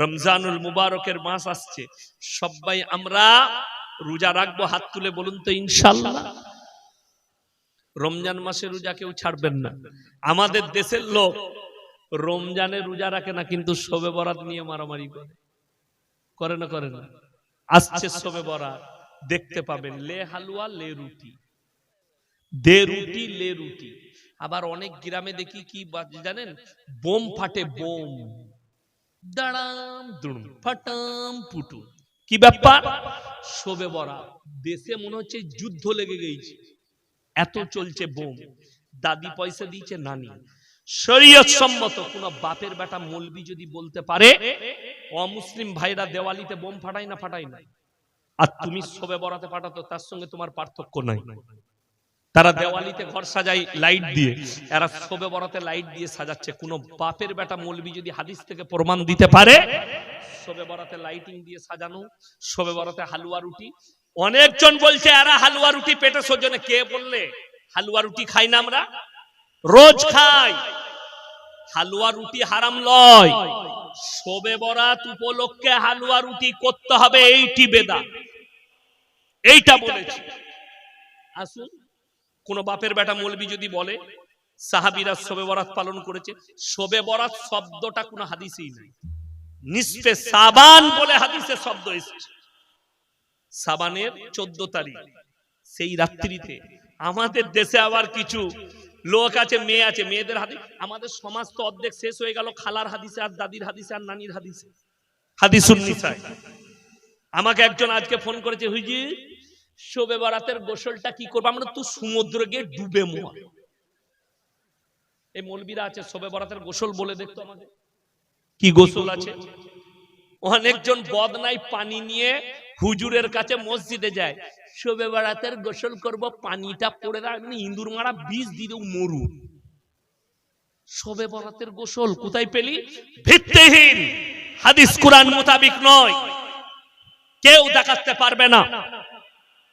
রমজানুল মুবারকের মাস আসছে, সবাই আমরা রোজা রাখবো, হাত তুলে বলুন তো ইনশাআল্লাহ। রমজান মাসে রোজা কেউ ছাড়বেন না। আমাদের দেশের লোক রমজানে রোজা রাখে না, কিন্তু শবে বরাত নিয়ে মারামারি করে না করে না। আসছে শবে বরাত, দেখতে পাবেন লে হালুয়া লে রুটি, দে রুটি লে রুটি। আবার অনেক গ্রামে দেখি কি জানেন, বোম ফাটে, বোম দাঁড়াম দুম ফাটাম পুটু। কি ব্যাপার? শবে বরাত, দেশে মনে হচ্ছে যুদ্ধ লেগে গেছে, এত চলছে বোম। দাদি পয়সা দিয়েছে নানি। শরীয়ত সম্মত কোন বাপের বেটা মৌলবি যদি বলতে পারে অমুসলিম ভাইরা দেওয়ালিতে বোম ফাটাই না, ফাটাই না, আর তুমি শবে বরাতে ফাটাতো, তার সঙ্গে তোমার পার্থক্য নাই। তারা দেওয়ালিতে ঘর সাজায় লাইট দিয়ে, এরা শবে বরাতে লাইট দিয়ে সাজাচ্ছে। কোন বাপের বেটা মৌলবি যদি হাদিস থেকে প্রমাণ দিতে পারে শবে বরাতে লাইটিং দিয়ে সাজানো, শবে বরাতে হালুয়া রুটি। অনেকজন বলছে এরা হালুয়া রুটি পেটে সজ্জনে। কে বললে? হালুয়া রুটি খাই না আমরা, রোজ খাই। হালুয়া রুটি হারাম লয়, শবে বরাত উপলক্ষে হালুয়া রুটি করতে হবে, এইটি বেদাত, এইটা বলেছি। আসুন, কোন বাপের বেটা মৌলবি যদি বলে সাহাবীরা শবে বরাত পালন করেছে, শবে বরাত শব্দটা কোন হাদিসেই নাই। নিসফে সাবান বলে হাদিসে শব্দ এসেছে, সাবানের 14 তারিখ, সেই রাত্রিতে। আমাদের দেশে আবার কিছু লোক আছে, মেয়ে আছে, মেয়েদের হাদিস। আমাদের সমাজ তো অর্ধেক শেষ হয়ে গেল খালার হাদিসে আর দাদির হাদিসে আর নানির হাদিসে, হাদিসুন নিসায়। আমাকে একজন আজকে ফোন করেছে, হুজুর শবে বরাতের গোসলটা কি করবো? আমরা তো সমুদ্রে গিয়ে ডুবে মর। এই মৌলবীরা আছে, শবে বরাতের গোসল বলে দেখতো আমাদের কি গোসল আছে। অনেকজন বদনাই পানি নিয়ে হুজুরের কাছে মসজিদে যায়, শবে বরাতের গোসল করব, পানিটা পড়ে রাখনি, ইঁদুর মারা বিষ দিলেও মরু। শবে বরাতের গোসল কোথায় পেলি? ভিত্তিহীন, হাদিস কুরআন মোতাবিক নয়, কেউ দেখাতে পারবে না।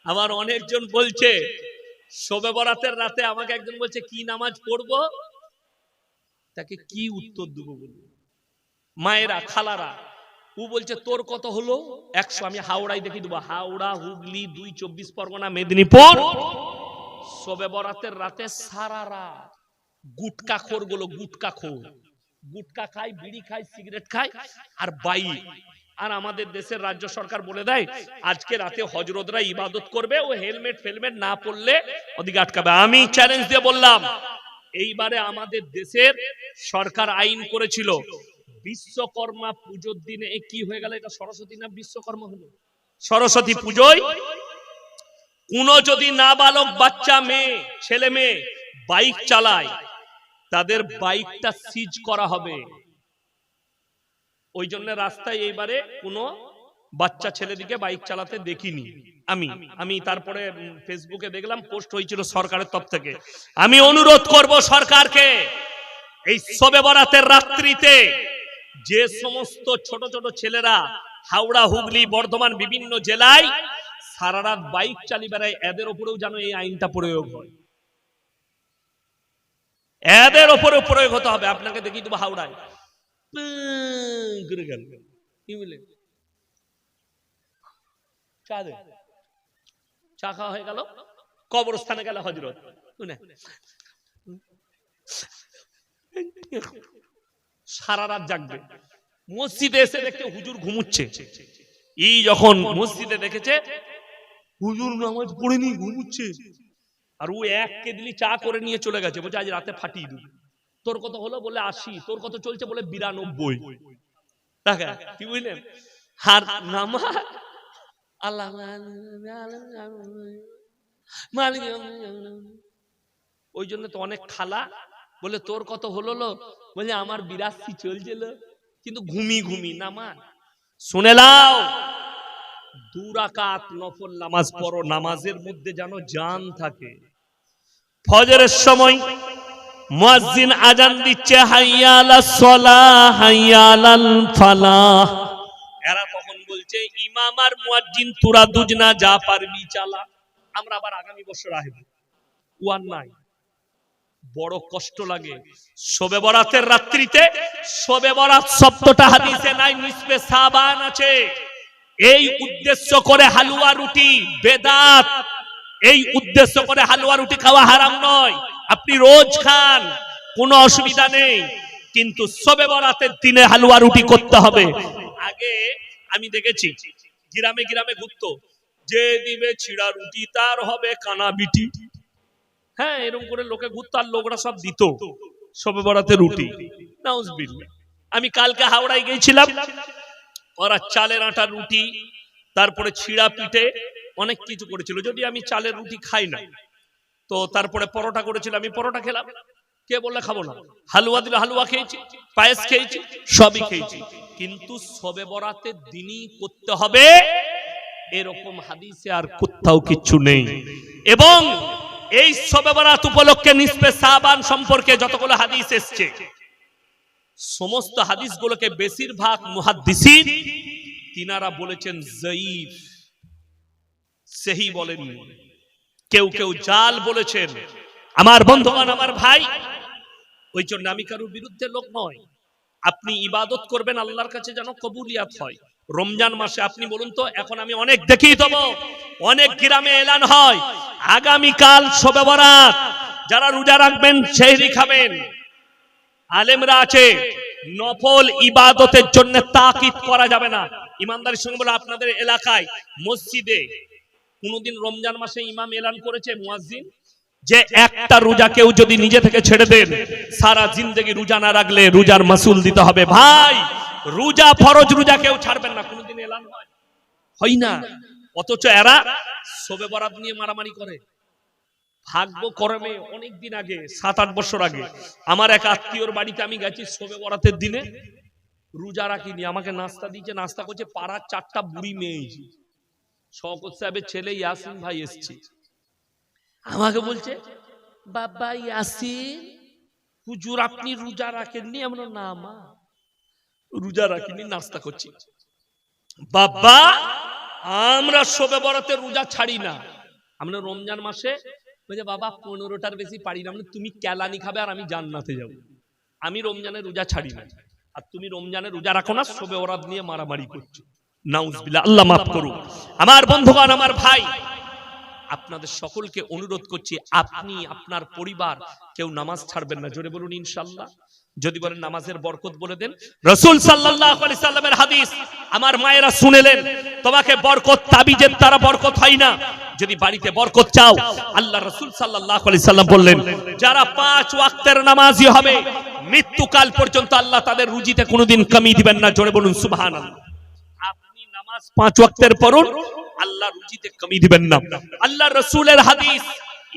আবার অনেকজন বলছে শবে বরাতের রাতে, আমাকে একজন বলছে কি নামাজ পড়বো, তাকে কি উত্তর দেবো বলুন? মায়েরা, খালারা, ও বলছে তোর কত হলো? 100। আমি হাওড়ায় দেখি দেবো, হাওড়া, হুগলি, 2 24 পরগনা, মেদিনীপুর। শবে বরাতের রাতে সারা রাত গুটকা খোর গুলো, গুটকা খোর, গুটকা খায়, বিড়ি খায়, সিগারেট খায় আর বাইক। আর আমাদের দেশের রাজ্য সরকার বলে দেয় আজকে রাতে হজরতরা ইবাদত করবে, ও হেলমেট ফেলমেট না পড়লে ওদিকে আটকাবে। আমি চ্যালেঞ্জ দিয়ে বললাম, এইবারে আমাদের দেশের সরকার আইন করেছিল বিশ্বকর্মা পুজোর দিনে, কি হয়ে গেল এটা, সরস্বতী না বিশ্বকর্মা হলো, সরস্বতী পুজোয় কোন যদি নাবালক বাচ্চা মেয়ে, ছেলে মেয়ে বাইক চালায়, তাদের বাইকটা সিজ করা হবে। ওই জন্য রাস্তায় এইবারে কোনো বাচ্চা ছেলেদিকে বাইক চালাতে দেখিনি আমি। তারপরে ফেসবুকে দেখলাম পোস্ট হয়েছিল সরকারের তরফ থেকে। আমি অনুরোধ করব সরকারকে, এই শবে বরাতের রাত্রিতে যে সমস্ত ছোট ছোট ছেলেরা হাওড়া, হুগলি, বর্ধমান বিভিন্ন জেলায় সারা রাত বাইক চালিয়ে বেড়ায়, এদের উপরেও যেন এই আইনটা প্রয়োগ হয়, এদের উপরেও প্রয়োগ হতে হবে। আপনাকে দেখিয়ে দেবো হাওড়ায় কি বলে চা খাওয়া হয়ে গেল, কবরস্থানে গেল হজরত, সারা রাত জাগবে। মসজিদে এসে দেখতে হুজুর ঘুমুচ্ছে। এই যখন মসজিদে দেখেছে হুজুর নামাজ পড়েনি, ঘুমুচ্ছে, আর ও এক কেদলি চা করে নিয়ে চলে গেছে, বলছে আজ রাতে ফাটিয়ে দিবি। তোর কত হলো? বলে 80। তোর কত চলছে? বলে 92। দেখা কি বুঝলেন? আর নামাজ আল্লাহ ওই জন্য তো অনেক খালা বলে তোর কত হলো? বলে আমার 82 চলছিল, কিন্তু ঘুমি নামাজ। শুনে নাও, 2 রাকাত নফল নামাজ পড়ো, নামাজের মধ্যে যেন জান থাকে। ফজরের সময় মুয়াজ্জিন আজান দিচ্ছে, হাইয়া আলাস সালাহ, হাইয়া আলাল ফালাহ। এরা তখন বলছে ইমাম আর মুয়াজ্জিন তোরা দুজনা যা পারবি চালা, আমরা আবার আগামী বছর আসব। ওয়ান নাই বড় কষ্ট লাগে। শবে বরাতের রাত্রিতে, শবে বরাত শব্দটা হাদিসে নাই, নিসফে শাবান আছে। এই উদ্দেশ্য করে হালুয়া রুটি বেদাত, এই উদ্দেশ্য করে হালুয়া রুটি খাওয়া হারাম নয়, আপনি রোজ খান, কোনো অসুবিধা নেই, কিন্তু শবে বরাতের দিনে হালুয়া রুটি করতে হবে। আগে আমি দেখেছি গ্রামে গ্রামে ঘুরতো, যে দিবে ছিড়া রুটি তার হবে কানা বিটি। হ্যাঁ, এরকম করে লোকে ঘুরতো আর লোকরা সব দিত শবে বরাতে রুটি। নাউজুবিল্লাহ। আমি কালকে হাওড়ায় গিয়েছিলাম, ওরা চালের আটার রুটি, তারপরে ছিড়া পিঠে, অনেক কিছু করেছিল। যদি আমি চালের রুটি খাই না, তো তারপরে পরোটা করেছিল, আমি পরোটা খেলাম। কে বললে খাবো না? হালুয়া দিলে হালুয়া খেয়েছি, পায়েস খেয়েছি, সবই খেয়েছি, কিন্তু শবে বরাতের দিনই করতে হবে এরকম হাদিসে আর কোথাও কিছু নেই। এবং এই শবে বরাত উপলক্ষে নিসফে শাবান সম্পর্কে যতগুলো হাদিস এসেছে, সমস্ত হাদিসগুলোকে বেশিরভাগ মুহাদ্দিসিন তিনারা বলেছেন যায়ীফ, সহি বলেননি। কেউ কেউ জাল বলেছেন। আমার বন্ধুগণ, আমার ভাই, ওই জন্য আমি কারোর বিরুদ্ধে লোক নয়। আপনি ইবাদত করবেন আল্লাহর কাছে যেন কবুলিয়াত হয়। রমজান মাসে আপনি বলুন তো, এখন আমি অনেক দেখি তবে অনেক গ্রামে এলান হয় আগামীকাল শবে বরাত, যারা রোজা রাখবেন সেহরি খাবেন। আলেমরা আছে, নফল ইবাদতের জন্য তাকিদ করা যাবে না। ইমানদারির সঙ্গে বলে, আপনাদের এলাকায় মসজিদে কোনদিন রমজান মাসে ইমাম এলান করেছে মুয়াজ্জিন যে একটা রোজা কেউ যদি নিজে থেকে ছেড়ে দেন, সারা জিন্দেগি রোজা না রাখলে রোজার মাসুল দিতে হবে? ভাই, রোজা ফরজ রোজা কেউ ছাড়বেন না, কোনদিন এলান হয় না। অথচ এরা শবে বরাত নিয়ে মারামারি করে। ভাগ্য করমে অনেকদিন আগে, 7-8 বছর আগে, আমার এক আত্মীয়র বাড়িতে আমি গেছি শবে বরাতের দিনে, রোজা রাখিনি, আমাকে নাস্তা দিয়েছে, নাস্তা করছে পাড়ার 4টা বুড়ি মেয়ে, শওকত সাহেবের ছেলে ইয়াসিন ভাই এসছে, আমাকে বলছে, বাবা ইয়াসিন হুজুর আপনি রোজা রাখেননি? আমরা না মা, রোজা রাখিনি, নাস্তা করছি। বাবা, আমরা শবে বরাতে রোজা ছাড়ি না, আমরা রমজান মাসে। বলছে বাবা 15টার বেশি পারি না। তুমি কেলানি খাবে আর আমি জান্নাতে যাব। আমি রমজানে রোজা ছাড়ি না, আর তুমি রমজানে রোজা রাখো না, শবে বরাত নিয়ে মারামারি করছো। নাউজুবিল্লাহ, আল্লাহ মাফ করুক। আমার বন্ধুগণ, আমার ভাই, আপনাদের সকলকে অনুরোধ করছি, আপনি আপনার পরিবার কেউ নামাজ ছাড়বেন না। জোরে বলুন ইনশাআল্লাহ। যদি বলেন নামাজের বরকত বলে দেন। রাসূল সাল্লাল্লাহু আলাইহি সাল্লামের হাদিস আমার মায়েরা শুনেলেন, তোমাকে বরকত তাবিজের দ্বারা বরকত হয় না। যদি বাড়িতে বরকত চাও, আল্লাহ রাসূল সাল্লাল্লাহু আলাইহি সাল্লাম বললেন, যারা 5 ওয়াক্তের নামাজি হবে মৃত্যুকাল পর্যন্ত আল্লাহ তাদের রুজিতে কোনোদিন কমি দিবেন না। জোরে বলুন সুবহানাল্লাহ। আপনি নামাজ 5 ওয়াক্তের পড়ুন, আল্লাহ রুজিতে কমি দিবেন না। আল্লাহ রাসূলের হাদিস,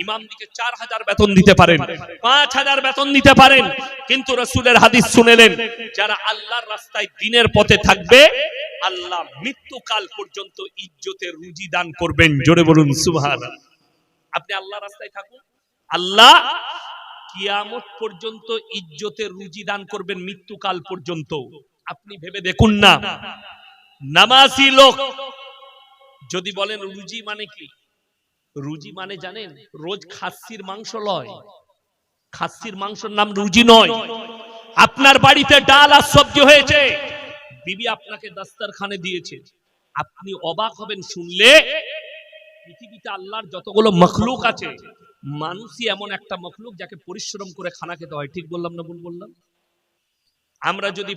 ইমামদিকে 4000 বেতন দিতে পারেন, 5000 বেতন দিতে পারেন, কিন্তু রাসূলের হাদিস শুনেলেন, যারা আল্লাহর রাস্তায় দ্বীনের পথে থাকবে আল্লাহ মৃত্যুকাল পর্যন্ত ইজ্জতের রুজি দান করবেন। জোরে বলুন সুবহানাল্লাহ। আপনি আল্লাহর রাস্তায় থাকুন, আল্লাহ কিয়ামত পর্যন্ত ইজ্জতের রুজি দান করবেন, মৃত্যুকাল পর্যন্ত। আপনি ভেবে দেখুন না, নামাজি লোক যদি বলেন রুজি মানে কি? রুজি মানে জানেন, রোজ খাসির মাংস লয়, খাসির মাংসের নাম রুজি নয়। আপনার বাড়িতে ডাল আর সবজি হয়েছে, বিবি আপনাকে দস্তরখানে দিয়েছে, আপনি অবাক হবেন শুনলে, পৃথিবীতে আল্লাহর যতগুলো মখলুক আছে, মানুষই এমন একটা মখলুক যাকে পরিশ্রম করে খানা খেতে হয়। ঠিক বললাম না ভুল বললাম? আমরা যদি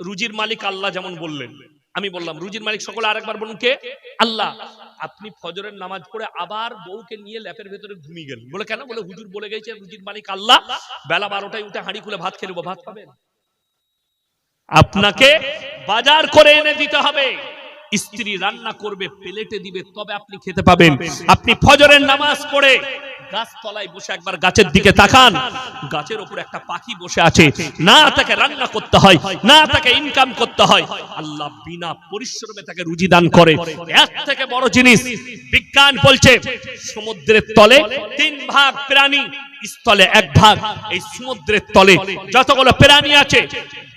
রুজির মালিক আল্লাহ যেমন বললেন, আমি বললাম রুজির মালিক সকলে, আরেকবার বলুন কে? আল্লাহ। আপনি ফজরের নামাজ পড়ে আবার বউকে নিয়ে ল্যাপের ভেতরে ঘুমিয়ে গেলেন, বলে কেন? বলে হুজুর বলে গেছে রুজির মালিক আল্লাহ, বেলা 12টায় উঠে হাঁড়ি খুলে ভাত খেয়ে নেবো। ভাত পাবেন? আপনাকে বাজার করে এনে দিতে হবে, স্ত্রী রান্না করবে, প্লেটে দিবে, তবে আপনি খেতে পাবেন। আপনি ফজরের নামাজ পড়ে গাছ তলায় বসে একবার গাছের দিকে তাকান, গাছের উপর একটা পাখি বসে আছে, না তাকে রান্না করতে হয়, না তাকে ইনকাম করতে হয়, আল্লাহ বিনা পরিশ্রমে তাকে রুজি দান করে। এর থেকে বড় জিনিস বিজ্ঞান বলছে, সমুদ্রের তলে 3 ভাগ প্রাণী স্থলে এক ভাগ, এই সমুদ্রের তলে যতগুলো প্রাণী আছে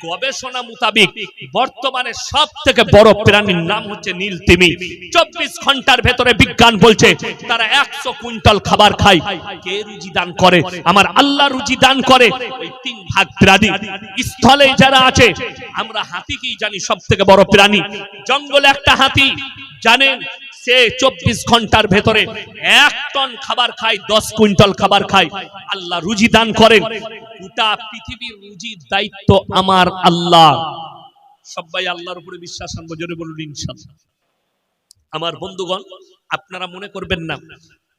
গবেষণা মোতাবেক বর্তমানে সব থেকে বড় প্রাণীর নাম হচ্ছে নীল তিমি। 24 ঘন্টার ভেতরে বিজ্ঞান বলছে তারা 100 কুইন্টাল খাবার খায়। কে রুজি দান করে? আমার আল্লাহ রুজি দান করে। ওই 3 ভাগ প্রাণী স্থলে যারা আছে, আমরা হাতিকেই জানি সব থেকে বড় প্রাণী। জঙ্গলে একটা হাতি জানেন সে 24 ঘন্টার ভেতরে 1 টন খাবার খায়, 10 কুইন্টাল খাবার খায়। আল্লাহ রুজি দান করেন। গোটা পৃথিবীর রুজির দায়িত্ব আমার আল্লাহ। সবাই আল্লাহর উপরে বিশ্বাস আনবো, জোরে বলুন ইনশাআল্লাহ। আমার বন্ধুগণ, আপনারা মনে করবেন না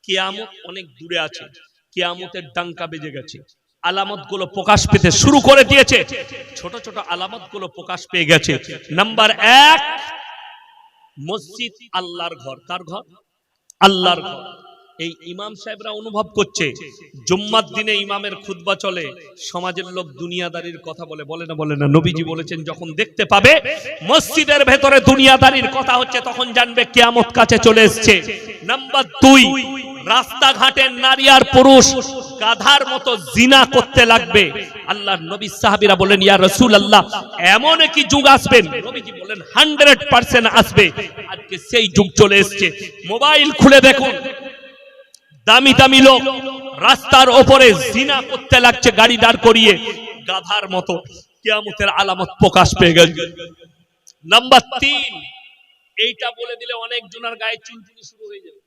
কিয়ামত অনেক দূরে আছে, কিয়ামতের ডাঙ্কা বেজে গেছে, আলামত গুলো প্রকাশ পেতে শুরু করে দিয়েছে। ছোট ছোট আলামত গুলো প্রকাশ পেয়ে গেছে। নাম্বার 1, মসজিদ আল্লাহর ঘর। কার ঘর? আল্লাহর ঘর। এই ইমাম সাহেবরা অনুভব করছে জুম্মার দিনে ইমামের খুতবা চলে, সমাজের লোক দুনিয়াদারির কথা বলে, বলে না বলে না? নবীজি বলেছেন যখন দেখতে পাবে মসজিদের ভেতরে দুনিয়াদারির কথা হচ্ছে তখন জানবে কিয়ামত কাছে চলে এসেছে। নাম্বার 2, রাস্তাঘাটে নারী আর পুরুষ গাধার মতো জিনা করতে লাগবে। আল্লাহর নবী সাহাবীরা বলেন ইয়া রাসূলুল্লাহ এমন কি যুগ আসবে? নবীজি বলেন 100% আসবে। আজকে সেই যুগ চলে এসেছে। মোবাইল খুলে দেখুন, দামি দামি লোক রাস্তার ওপরে জিনা করতে লাগছে গাড়ি দাঁড় করিয়ে, গাধার মতো। কিয়ামতের আলামত প্রকাশ পেয়ে গেল। নাম্বার 3, এইটা বলে দিলে অনেক জনের গায়ে চুলচুলি শুরু হয়ে যাবে,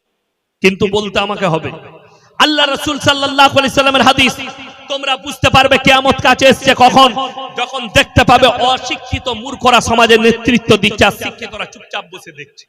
কিন্তু বলতে আমাকে হবে। আল্লাহ রাসূল সাল্লাল্লাহু আলাইহি সাল্লামের হাদিস, তোমরা বুঝতে পারবে কিয়ামত কাছে এসেছে কখন? যখন দেখতে পাবে অশিক্ষিত মূর্খরা সমাজের নেতৃত্ব দিচ্ছে আর শিক্ষিতরা চুপচাপ বসে দেখছে।